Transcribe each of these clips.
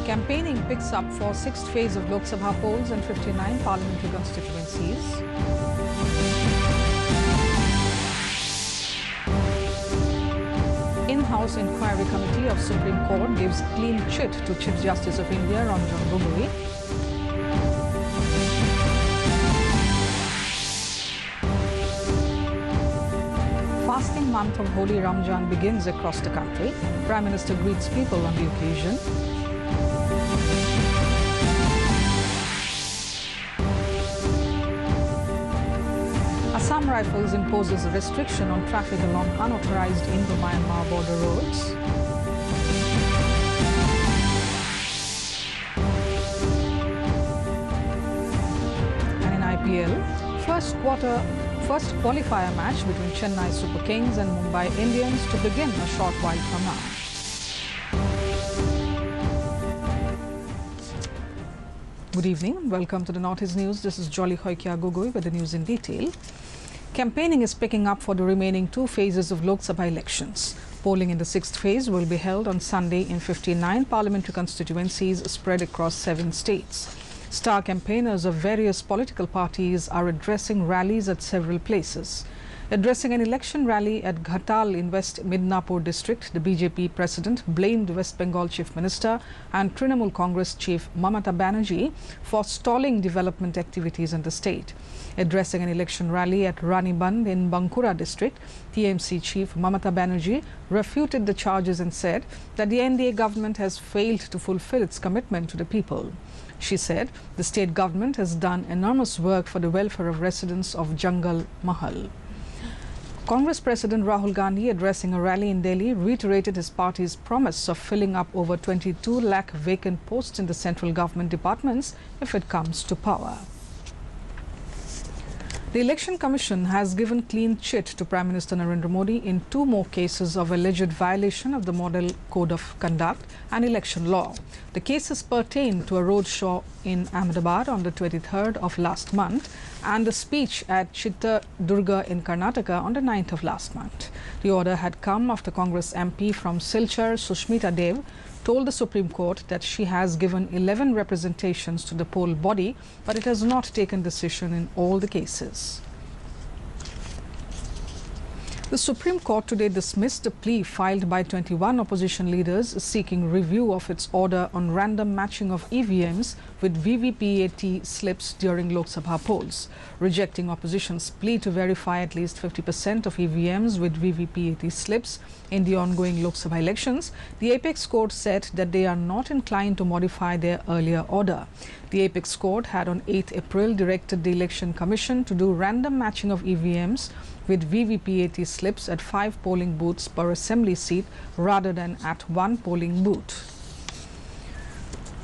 Campaigning picks up for sixth phase of Lok Sabha polls and 59 parliamentary constituencies. In-house inquiry committee of Supreme Court gives clean chit to Chief Justice of India Ranjan Gogoi. Fasting month of Holy Ramzan begins across the country. Prime Minister greets people on the occasion. Assam Rifles imposes a restriction on traffic along unauthorized Indo-Myanmar border roads. And in IPL, first qualifier match between Chennai Super Kings and Mumbai Indians to begin a short while from now. Good evening. Welcome to the Northeast News. This is Jolly Hoikia Gogoi with the news in detail. Campaigning is picking up for the remaining two phases of Lok Sabha elections. Polling in the sixth phase will be held on Sunday in 59 parliamentary constituencies spread across 7 states. Star campaigners of various political parties are addressing rallies at several places. Addressing an election rally at Ghatal in West Midnapur district, the BJP president blamed West Bengal Chief Minister and Trinamool Congress Chief Mamata Banerjee for stalling development activities in the state. Addressing an election rally at Raniband in Bankura district, TMC Chief Mamata Banerjee refuted the charges and said that the NDA government has failed to fulfill its commitment to the people. She said the state government has done enormous work for the welfare of residents of Jangal Mahal. Congress President Rahul Gandhi, addressing a rally in Delhi, reiterated his party's promise of filling up over 22 lakh vacant posts in the central government departments if it comes to power. The Election Commission has given clean chit to Prime Minister Narendra Modi in 2 more cases of alleged violation of the Model Code of Conduct and election law. The cases pertain to a roadshow in Ahmedabad on the 23rd of last month and a speech at Chitradurga in Karnataka on the 9th of last month. The order had come after Congress MP from Silchar, Sushmita Dev, told the Supreme Court that she has given 11 representations to the poll body, but it has not taken decision in all the cases. The Supreme Court today dismissed a plea filed by 21 opposition leaders seeking review of its order on random matching of EVMs with VVPAT slips during Lok Sabha polls. Rejecting opposition's plea to verify at least 50% of EVMs with VVPAT slips in the ongoing Lok Sabha elections, the Apex Court said that they are not inclined to modify their earlier order. The Apex Court had on 8th April directed the Election Commission to do random matching of EVMs with VVPAT slips at 5 polling booths per assembly seat rather than at 1 polling booth.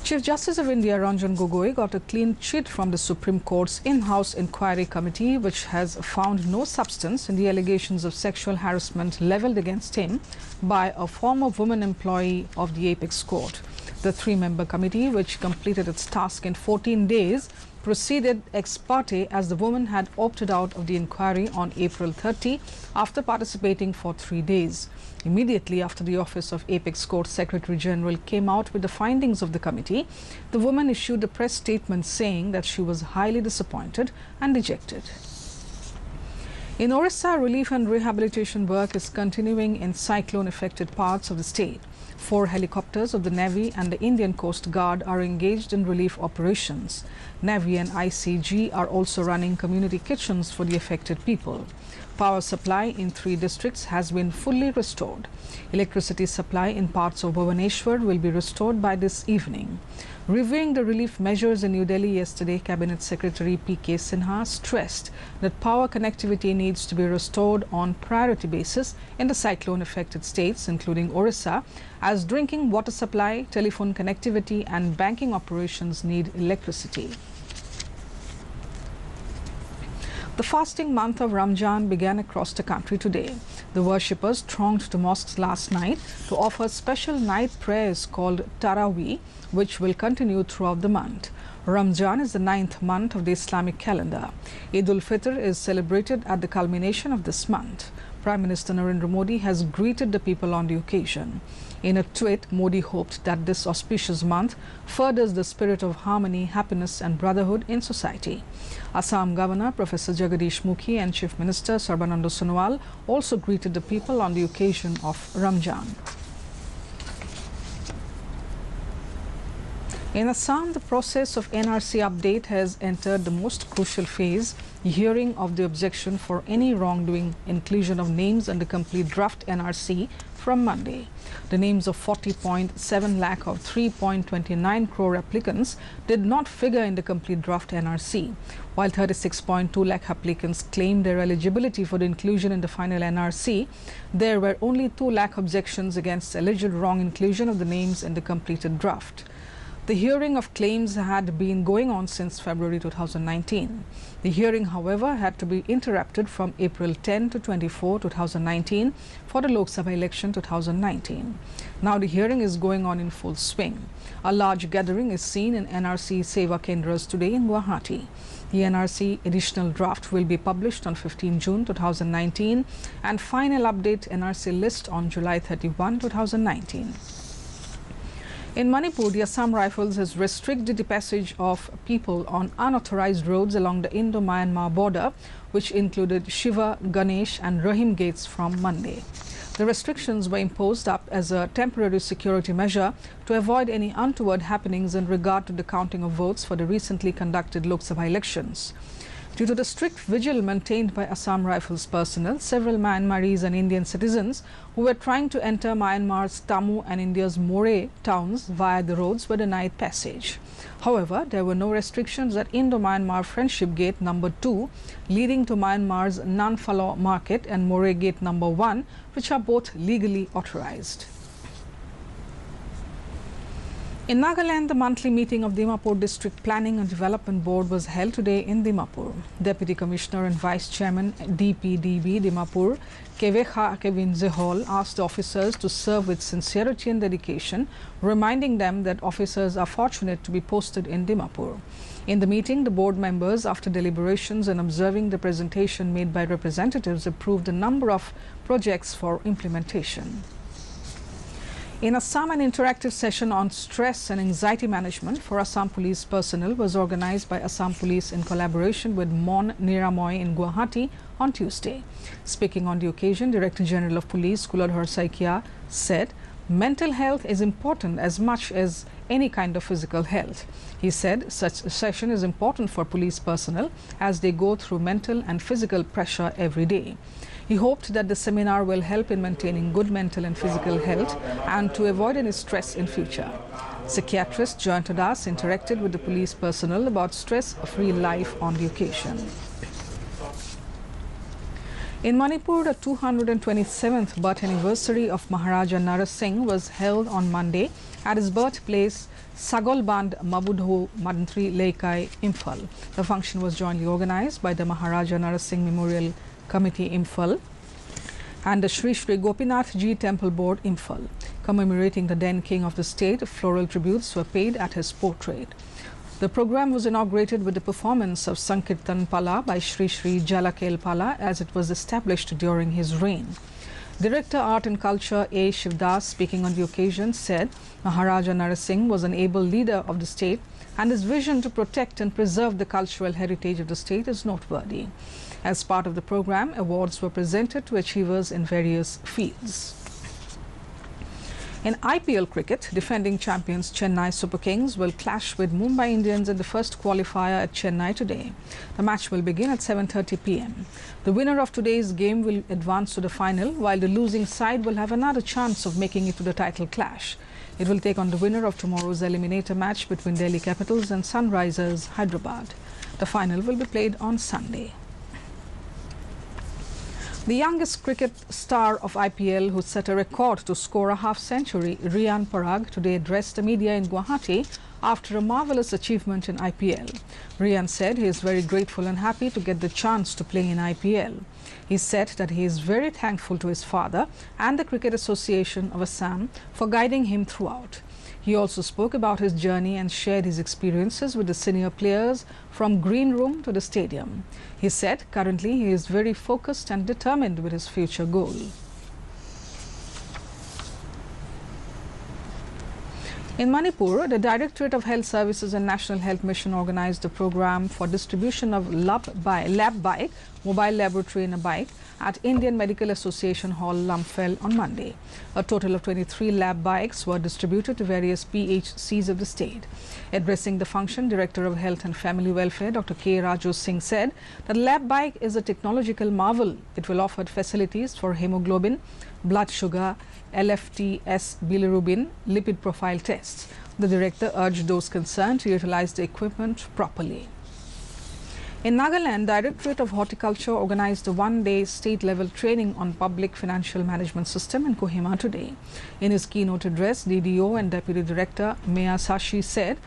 Chief Justice of India Ranjan Gogoi got a clean chit from the Supreme Court's in-house inquiry committee, which has found no substance in the allegations of sexual harassment levelled against him by a former woman employee of the Apex Court. The 3-member committee, which completed its task in 14 days, proceeded ex parte as the woman had opted out of the inquiry on April 30 after participating for 3 days. Immediately after the office of Apex Court Secretary General came out with the findings of the committee, the woman issued a press statement saying that she was highly disappointed and dejected. In Orissa, relief and rehabilitation work is continuing in cyclone-affected parts of the state. 4 helicopters of the Navy and the Indian Coast Guard are engaged in relief operations. Navy and ICG are also running community kitchens for the affected people. Power supply in 3 districts has been fully restored. Electricity supply in parts of Bhubaneswar will be restored by this evening. Reviewing the relief measures in New Delhi yesterday, Cabinet Secretary P.K. Sinha stressed that power connectivity needs to be restored on priority basis in the cyclone-affected states, including Orissa, as drinking water supply, telephone connectivity and banking operations need electricity. The fasting month of Ramzan began across the country today. The worshippers thronged to mosques last night to offer special night prayers called Taraweeh, which will continue throughout the month. Ramzan is the 9th month of the Islamic calendar. Eid ul-Fitr is celebrated at the culmination of this month. Prime Minister Narendra Modi has greeted the people on the occasion. In a tweet, Modi hoped that this auspicious month furthers the spirit of harmony, happiness and brotherhood in society. Assam Governor Professor Jagadish Mukhi and Chief Minister Sarbananda Sonowal also greeted the people on the occasion of Ramzan. In Assam, the process of NRC update has entered the most crucial phase, hearing of the objection for any wrongdoing inclusion of names in the complete draft NRC from Monday. The names of 40.7 lakh of 3.29 crore applicants did not figure in the complete draft NRC, while 36.2 lakh applicants claimed their eligibility for the inclusion in the final NRC. There were only 2 lakh objections against alleged wrong inclusion of the names in the completed draft. The hearing of claims had been going on since February 2019. The hearing, however, had to be interrupted from April 10 to 24, 2019 for the Lok Sabha election 2019. Now the hearing is going on in full swing. A large gathering is seen in NRC Seva Kendras today in Guwahati. The NRC additional draft will be published on 15 June 2019 and final update NRC list on July 31, 2019. In Manipur, the Assam Rifles has restricted the passage of people on unauthorized roads along the Indo-Myanmar border, which included Shiva, Ganesh and Rahim gates from Monday. The restrictions were imposed up as a temporary security measure to avoid any untoward happenings in regard to the counting of votes for the recently conducted Lok Sabha elections. Due to the strict vigil maintained by Assam Rifles personnel, several Myanmarese and Indian citizens who were trying to enter Myanmar's Tamu and India's Moreh towns via the roads were denied passage. However, there were no restrictions at Indo-Myanmar Friendship Gate number 2, leading to Myanmar's Nanfalo Market, and Moreh Gate number 1, which are both legally authorized. In Nagaland, the monthly meeting of Dimapur District Planning and Development Board was held today in Dimapur. Deputy Commissioner and Vice Chairman DPDB Dimapur, Kevecha Kevinzehol, asked officers to serve with sincerity and dedication, reminding them that officers are fortunate to be posted in Dimapur. In the meeting, the board members, after deliberations and observing the presentation made by representatives, approved a number of projects for implementation. In Assam, an interactive session on stress and anxiety management for Assam police personnel was organized by Assam Police in collaboration with Mon Niramoy in Guwahati on Tuesday. Speaking on the occasion, Director General of Police Kuladhar Saikia said, "Mental health is important as much as any kind of physical health." He said such a session is important for police personnel as they go through mental and physical pressure every day. He hoped that the seminar will help in maintaining good mental and physical health and to avoid any stress in future. Psychiatrist Jayanta Das interacted with the police personnel about stress-free life on the occasion. In Manipur, the 227th birth anniversary of Maharaja Nara Singh was held on Monday at his birthplace, Sagolband Mabudho Mantri Leikai, Imphal. The function was jointly organized by the Maharaja Nara Singh Memorial Committee Imphal and the Sri Sri Gopinath Ji Temple Board Imphal. Commemorating the then king of the state, floral tributes were paid at his portrait. The program was inaugurated with the performance of Sankirtan Pala by Sri Sri Jalakel Pala as it was established during his reign. Director Art and Culture A. Shivdas, speaking on the occasion, said Maharaja Nara Singh was an able leader of the state and his vision to protect and preserve the cultural heritage of the state is noteworthy. As part of the program, awards were presented to achievers in various fields. In IPL cricket, defending champions Chennai Super Kings will clash with Mumbai Indians in the first qualifier at Chennai today. The match will begin at 7:30 p.m. The winner of today's game will advance to the final, while the losing side will have another chance of making it to the title clash. It will take on the winner of tomorrow's eliminator match between Delhi Capitals and Sunrisers Hyderabad. The final will be played on Sunday. The youngest cricket star of IPL, who set a record to score a half-century, Riyan Parag, today addressed the media in Guwahati after a marvellous achievement in IPL. Riyan said he is very grateful and happy to get the chance to play in IPL. He said that he is very thankful to his father and the Cricket Association of Assam for guiding him throughout. He also spoke about his journey and shared his experiences with the senior players from green room to the stadium. He said currently he is very focused and determined with his future goal. In Manipur, the Directorate of Health Services and National Health Mission organized a program for distribution of lab bike, mobile laboratory in a bike, at Indian Medical Association Hall, Lumphel on Monday. A total of 23 lab bikes were distributed to various PHCs of the state. Addressing the function, Director of Health and Family Welfare, Dr. K. Raju Singh said that lab bike is a technological marvel. It will offer facilities for hemoglobin, blood sugar, LFTs, bilirubin, lipid profile tests. The director urged those concerned to utilize the equipment properly. In Nagaland, Directorate of Horticulture organized a one-day state-level training on public financial management system in Kohima today. In his keynote address, DDO and Deputy Director Miyasashi said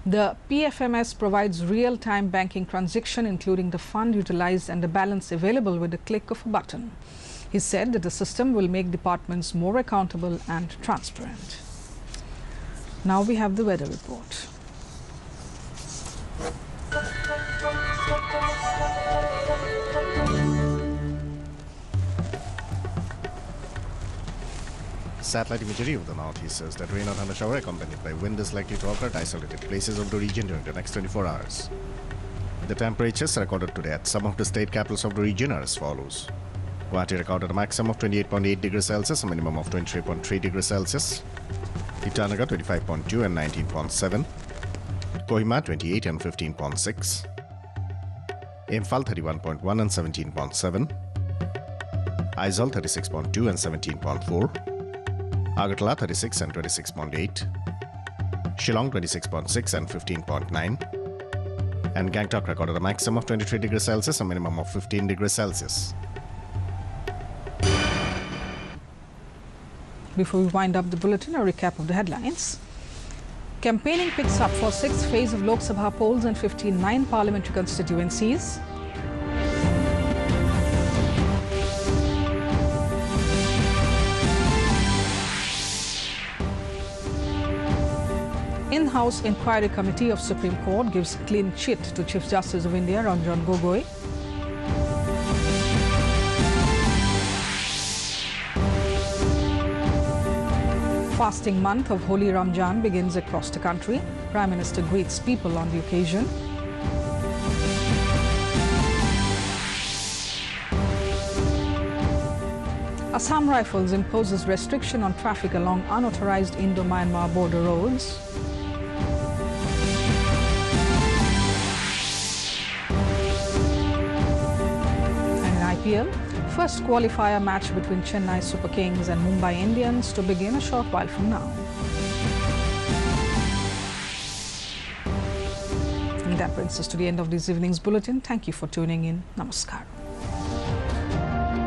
the PFMS provides real-time banking transaction, including the fund utilized and the balance available with the click of a button. He said that the system will make departments more accountable and transparent. Now we have the weather report. Satellite imagery of the northeast says that rain or thundershower accompanied by wind is likely to occur at isolated places of the region during the next 24 hours. The temperatures recorded today at some of the state capitals of the region are as follows. Guwahati recorded a maximum of 28.8 degrees Celsius, a minimum of 23.3 degrees Celsius. Itanagar 25.2 and 19.7. Kohima 28 and 15.6. Imphal 31.1 and 17.7. Aizawl 36.2 and 17.4. Agartala 36 and 26.8, Shillong 26.6 and 15.9, and Gangtok recorded a maximum of 23 degrees Celsius, a minimum of 15 degrees Celsius. Before we wind up the bulletin, a recap of the headlines. Campaigning picks up for sixth phase of Lok Sabha polls in 59 parliamentary constituencies. In-house inquiry committee of Supreme Court gives clean chit to Chief Justice of India Ranjan Gogoi. Fasting month of Holy Ramjan begins across the country. Prime Minister greets people on the occasion. Assam Rifles imposes restriction on traffic along unauthorized Indo-Myanmar border roads. First qualifier match between Chennai Super Kings and Mumbai Indians to begin a short while from now. And that brings us to the end of this evening's bulletin. Thank you for tuning in. Namaskar.